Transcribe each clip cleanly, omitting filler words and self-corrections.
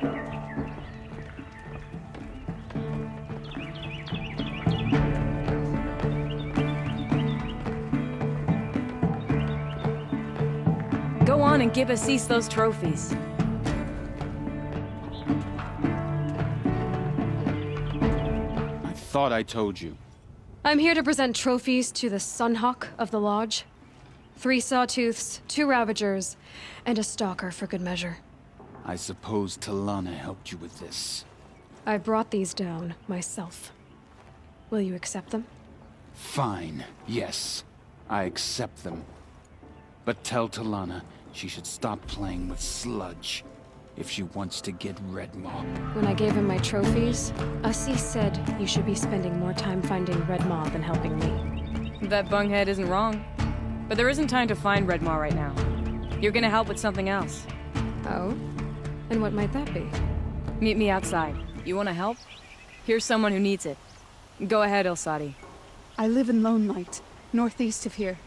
Go on and give Assis those trophies. I thought I told you. I'm here to present trophies to the Sunhawk of the Lodge. 3 Sawtooths, 2 Ravagers, and a Stalker for good measure. I suppose Talana helped you with this. I brought these down myself. Will you accept them? Fine, yes. I accept them. But tell Talana she should stop playing with sludge if she wants to get Redmaw. When I gave him my trophies, Assis said you should be spending more time finding Redmaw than helping me. That bunghead isn't wrong. But there isn't time to find Redmaw right now. You're gonna help with something else. Oh? And what might that be? Meet me outside. You wanna help? Here's someone who needs it. Go ahead, Ilsati. I live in Lone Light, northeast of here.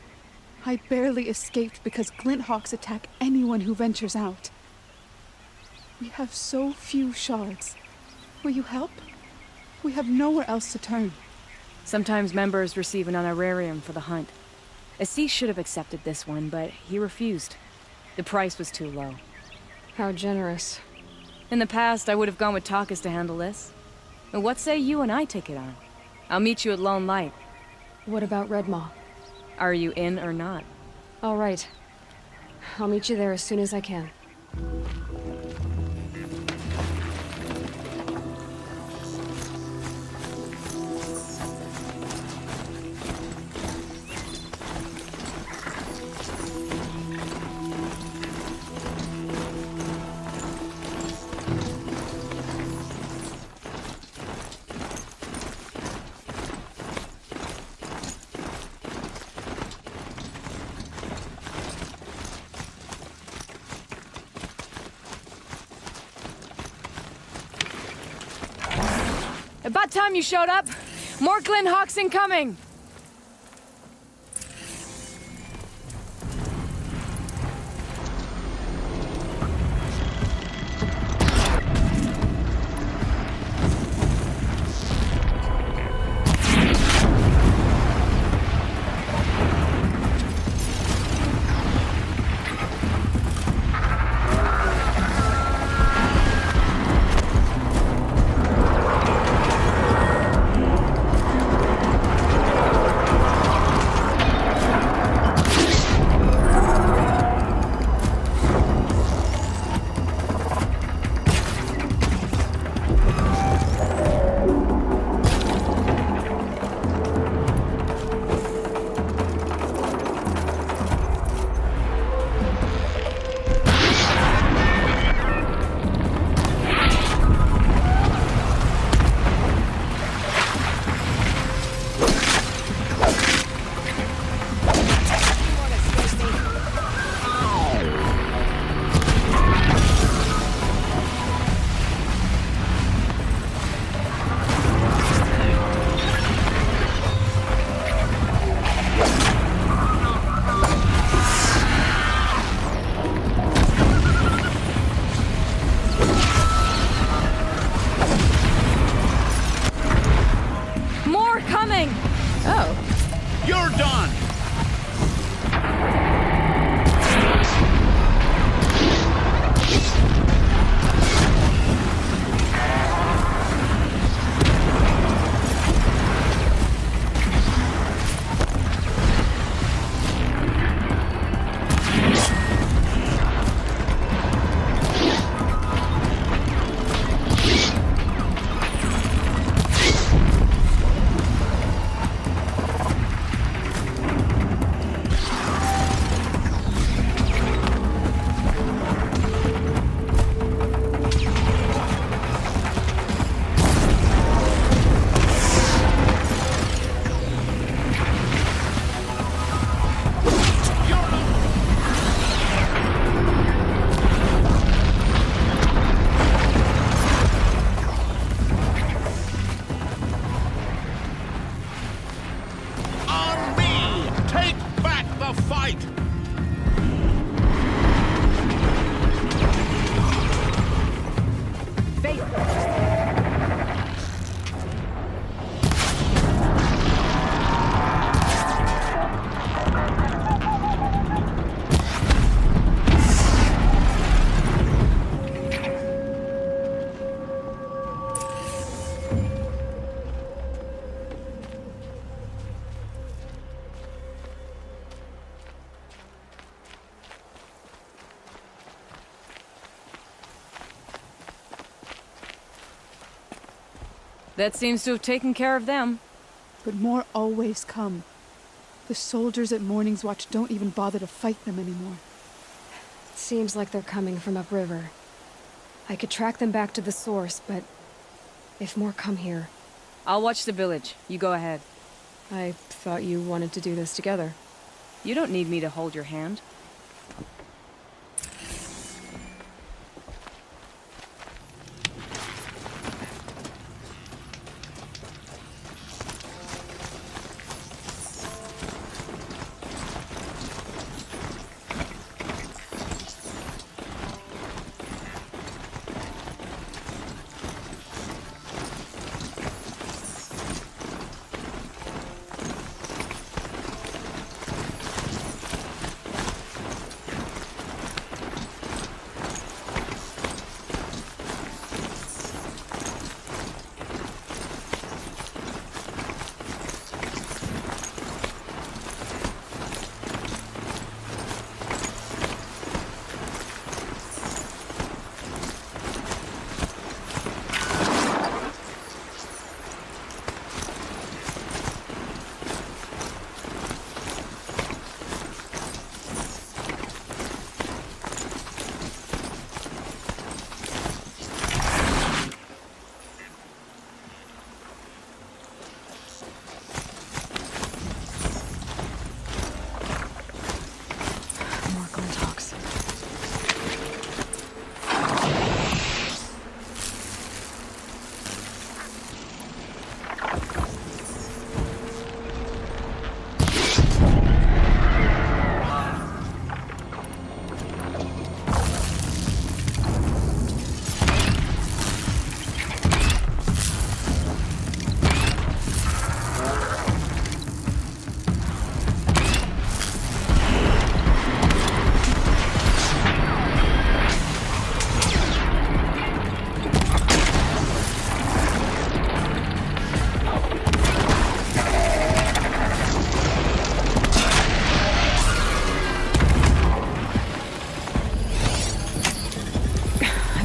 I barely escaped because Glinthawks attack anyone who ventures out. We have so few shards. Will you help? We have nowhere else to turn. Sometimes members receive an honorarium for the hunt. Assis should have accepted this one, but he refused. The price was too low. How generous. In the past, I would have gone with Takas to handle this. But what say you and I take it on? I'll meet you at Lone Light. What about Redmaw? Are you in or not? All right. I'll meet you there as soon as I can. About time you showed up! More Glinthawks incoming! That seems to have taken care of them. But more always come. The soldiers at Morning's Watch don't even bother to fight them anymore. Seems like they're coming from upriver. I could track them back to the source, but if more come here... I'll watch the village. You go ahead. I thought you wanted to do this together. You don't need me to hold your hand.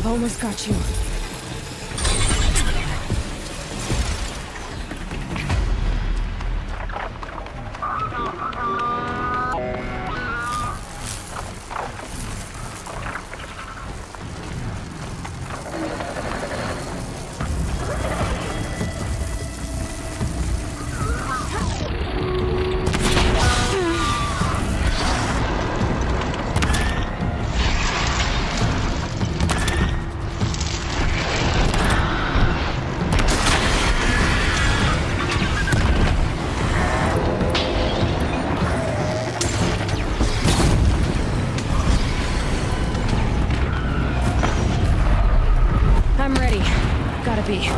Almost got you. I'm ready. Gotta be.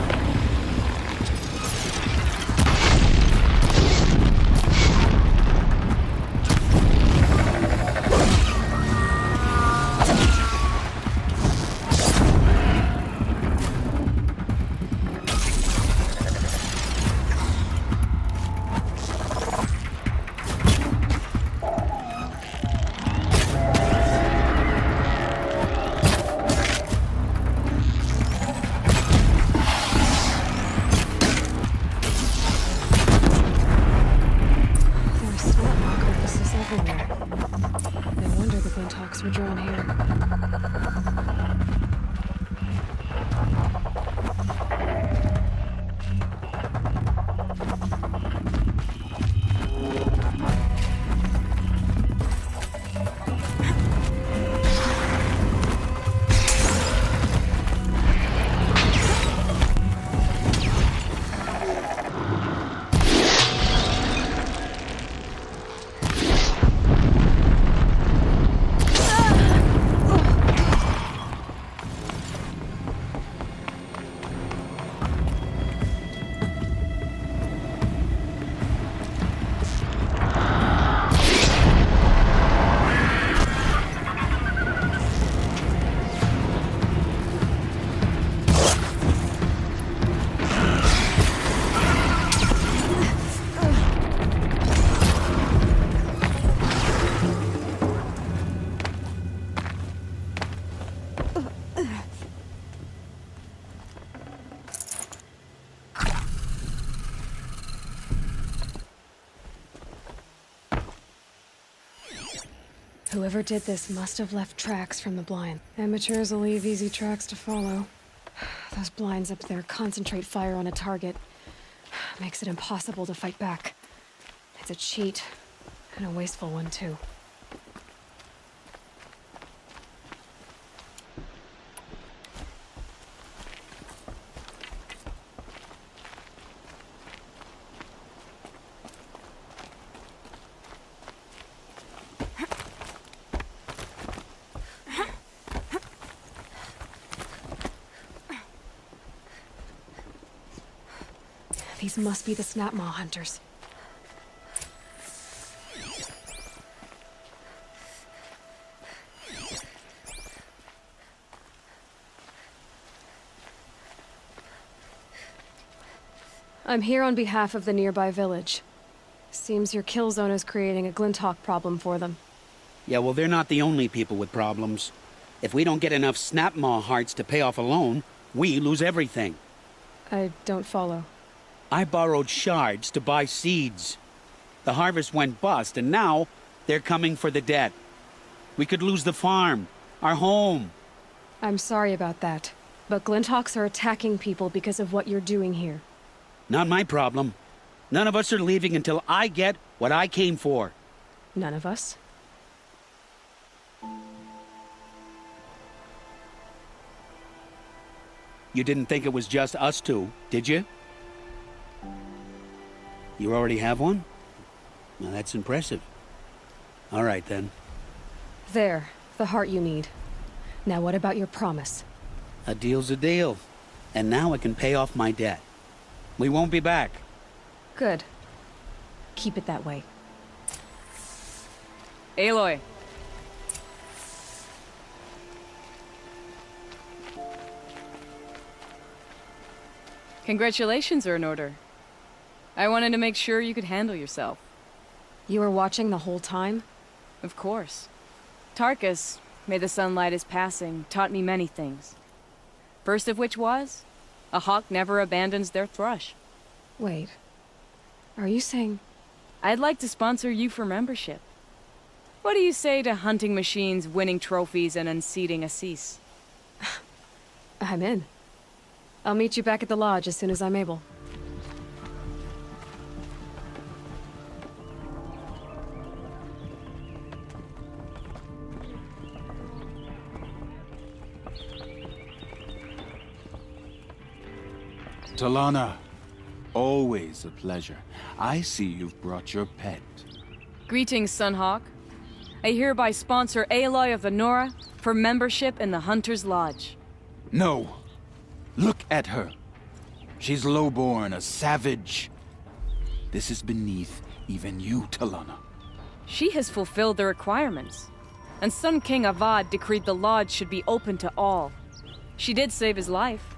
Whoever did this must have left tracks from the blind. Amateurs will leave easy tracks to follow. Those blinds up there concentrate fire on a target. Makes it impossible to fight back. It's a cheat, and a wasteful one, too. These must be the Snapmaw hunters. I'm here on behalf of the nearby village. Seems your kill zone is creating a Glinthawk problem for them. Yeah, well, they're not the only people with problems. If we don't get enough Snapmaw hearts to pay off a loan, we lose everything. I don't follow. I borrowed shards to buy seeds. The harvest went bust, and now they're coming for the debt. We could lose the farm, our home. I'm sorry about that, but Glinthawks are attacking people because of what you're doing here. Not my problem. None of us are leaving until I get what I came for. None of us? You didn't think it was just us two, did you? You already have one? Well, that's impressive. All right, then. There, the heart you need. Now what about your promise? A deal's a deal. And now I can pay off my debt. We won't be back. Good. Keep it that way. Aloy. Congratulations are in order. I wanted to make sure you could handle yourself. You were watching the whole time? Of course. Tarkus, may the sunlight is passing, taught me many things. First of which was, a hawk never abandons their thrush. Wait. Are you saying... I'd like to sponsor you for membership. What do you say to hunting machines, winning trophies, and unseating Assis? I'm in. I'll meet you back at the lodge as soon as I'm able. Talana, always a pleasure. I see you've brought your pet. Greetings, Sunhawk. I hereby sponsor ALOY of the Nora for membership in the Hunter's Lodge. No! Look at her! She's lowborn, a savage. This is beneath even you, Talana. She has fulfilled the requirements, and Sun King Avad decreed the lodge should be open to all. She did save his life,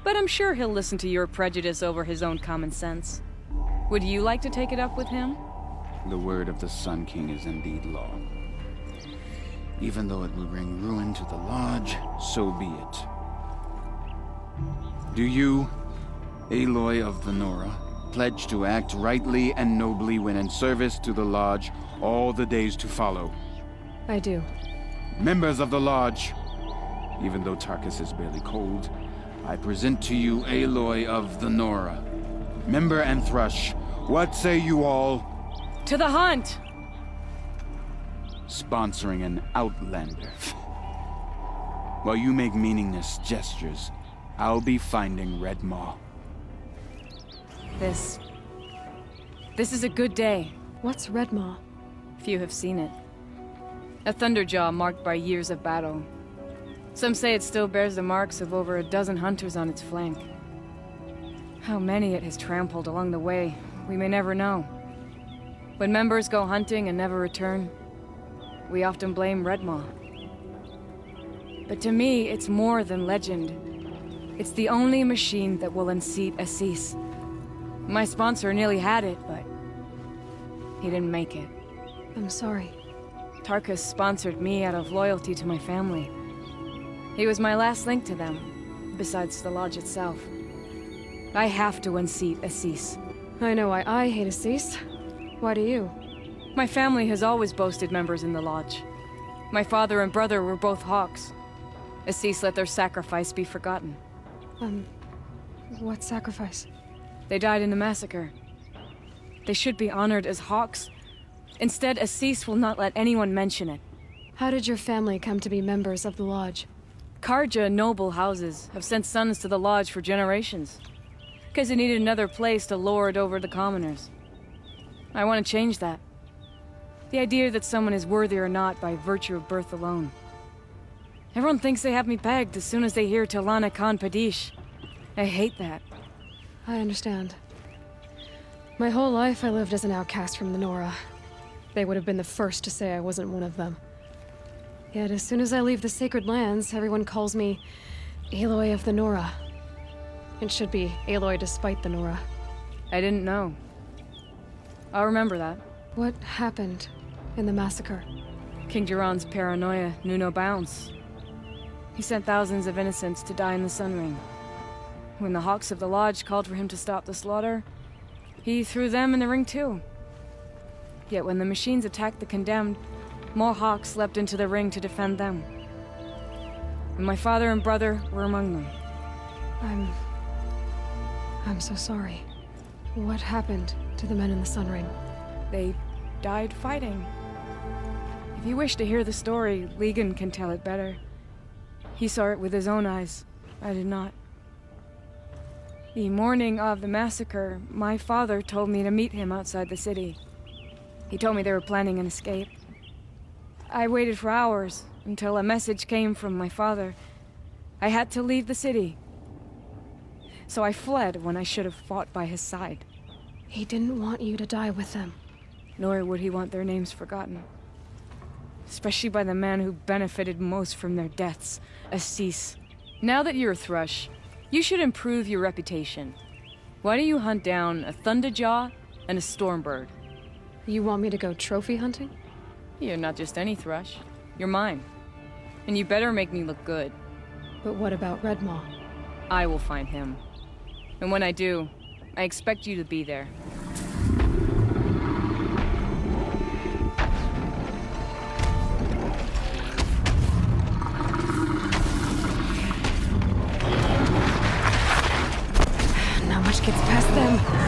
but I'm sure he'll listen to your prejudice over his own common sense. Would you like to take it up with him? The word of the Sun King is indeed law. Even though it will bring ruin to the lodge, so be it. Do you, Aloy of the Nora, pledge to act rightly and nobly when in service to the lodge all the days to follow? I do. Members of the lodge, even though Tarkus is barely cold, I present to you Aloy of the Nora. Member and Thrush, what say you all? To the hunt! Sponsoring an outlander. While you make meaningless gestures, I'll be finding Redmaw. This is a good day. What's Redmaw? Few have seen it. A thunderjaw marked by years of battle. Some say it still bears the marks of over a dozen hunters on its flank. How many it has trampled along the way, we may never know. When members go hunting and never return, we often blame Redmaw. But to me, it's more than legend. It's the only machine that will unseat Assis. My sponsor nearly had it, but he didn't make it. I'm sorry. Tarkus sponsored me out of loyalty to my family. He was my last link to them, besides the lodge itself. I have to unseat Assis. I know why I hate Assis. Why do you? My family has always boasted members in the lodge. My father and brother were both Hawks. Assis let their sacrifice be forgotten. What sacrifice? They died in the massacre. They should be honored as Hawks. Instead, Assis will not let anyone mention it. How did your family come to be members of the Lodge? Karja noble houses have sent sons to the Lodge for generations. Because they needed another place to lord over the commoners. I want to change that. The idea that someone is worthy or not by virtue of birth alone. Everyone thinks they have me pegged as soon as they hear Talana Khan Padish. I hate that. I understand. My whole life I lived as an outcast from the Nora. They would have been the first to say I wasn't one of them. Yet as soon as I leave the sacred lands, everyone calls me Aloy of the Nora. It should be Aloy despite the Nora. I didn't know. I'll remember that. What happened in the massacre? King Jiran's paranoia knew no bounds. He sent thousands of innocents to die in the Sun Ring. When the Hawks of the Lodge called for him to stop the slaughter, he threw them in the ring too. Yet when the machines attacked the condemned, more Hawks leapt into the ring to defend them. And my father and brother were among them. I'm so sorry. What happened to the men in the Sun Ring? They died fighting. If you wish to hear the story, Legan can tell it better. He saw it with his own eyes. I did not. The morning of the massacre, my father told me to meet him outside the city. He told me they were planning an escape. I waited for hours until a message came from my father. I had to leave the city. So I fled when I should have fought by his side. He didn't want you to die with them. Nor would he want their names forgotten. Especially by the man who benefited most from their deaths, Assis. Now that you're a Thrush, you should improve your reputation. Why don't you hunt down a Thunderjaw and a Stormbird? You want me to go trophy hunting? You're not just any Thrush. You're mine. And you better make me look good. But what about Redmaw? I will find him. And when I do, I expect you to be there. Not much gets past them.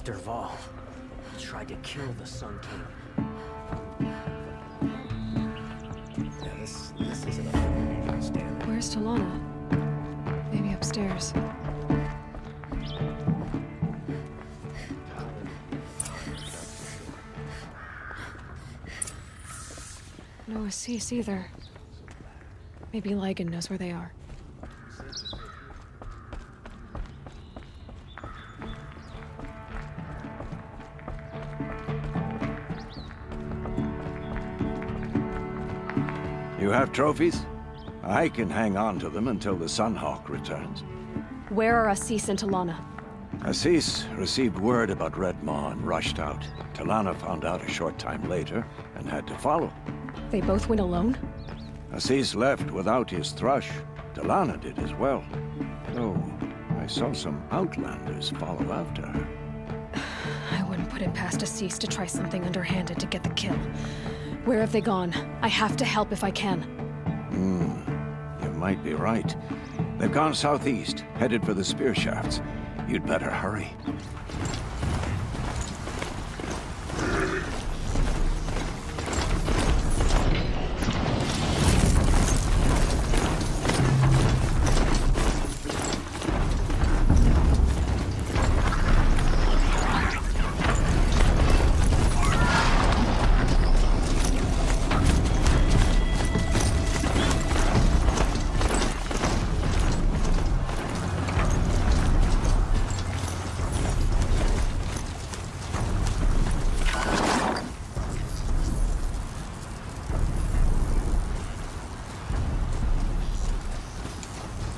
Derval tried to kill the Sun King. Yeah, this isn't up to Norwegian standard. Where's Talana? Maybe upstairs. No Assis either. Maybe Ligon knows where they are. You have trophies? I can hang on to them until the Sunhawk returns. Where are Assis and Talana? Assis received word about Red Maw and rushed out. Talana found out a short time later and had to follow. They both went alone? Assis left without his thrush. Talana did as well. Though I saw some outlanders follow after her. I wouldn't put it past Assis to try something underhanded to get the kill. Where have they gone? I have to help if I can. You might be right. They've gone southeast, headed for the spear shafts. You'd better hurry.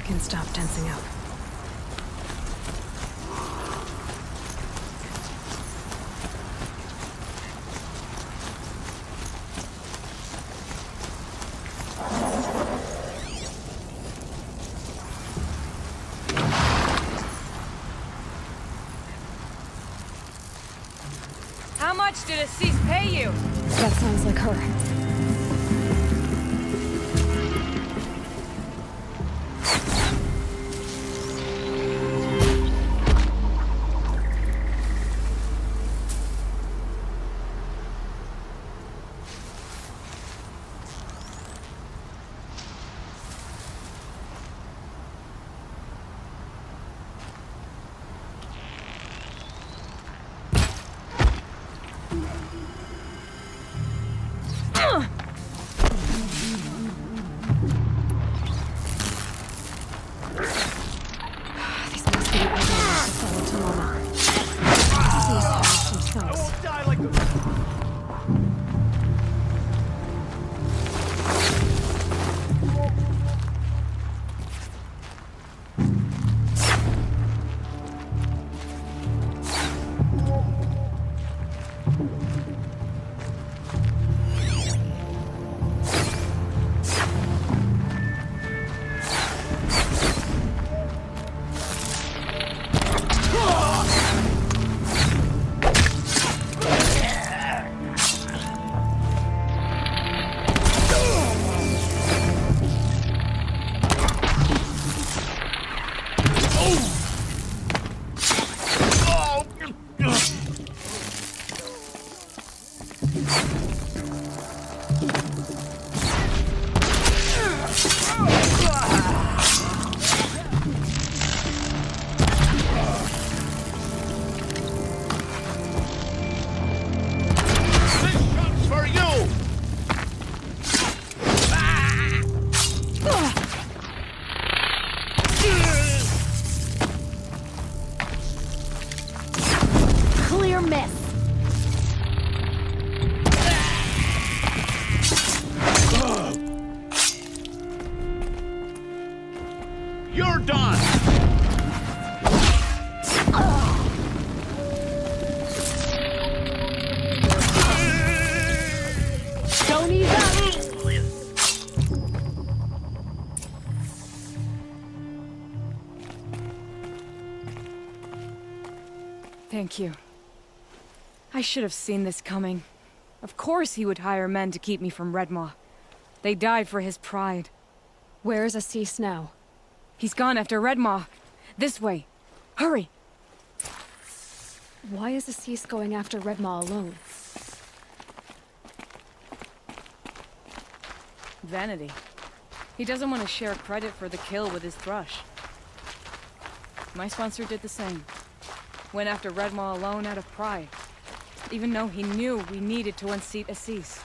Can stop tensing up. How much did Assis pay you? That sounds like her. These must be the outlanders that followed Talana. Assis hired some thugs. Die like the... Clear miss. You're done! Don't ease up. Thank you. I should have seen this coming. Of course he would hire men to keep me from Redmaw. They died for his pride. Where's Assis now? He's gone after Redmaw. This way. Hurry! Why is Assis going after Redmaw alone? Vanity. He doesn't want to share credit for the kill with his thrush. My sponsor did the same. Went after Redmaw alone out of pride. Even though he knew we needed to unseat Assis.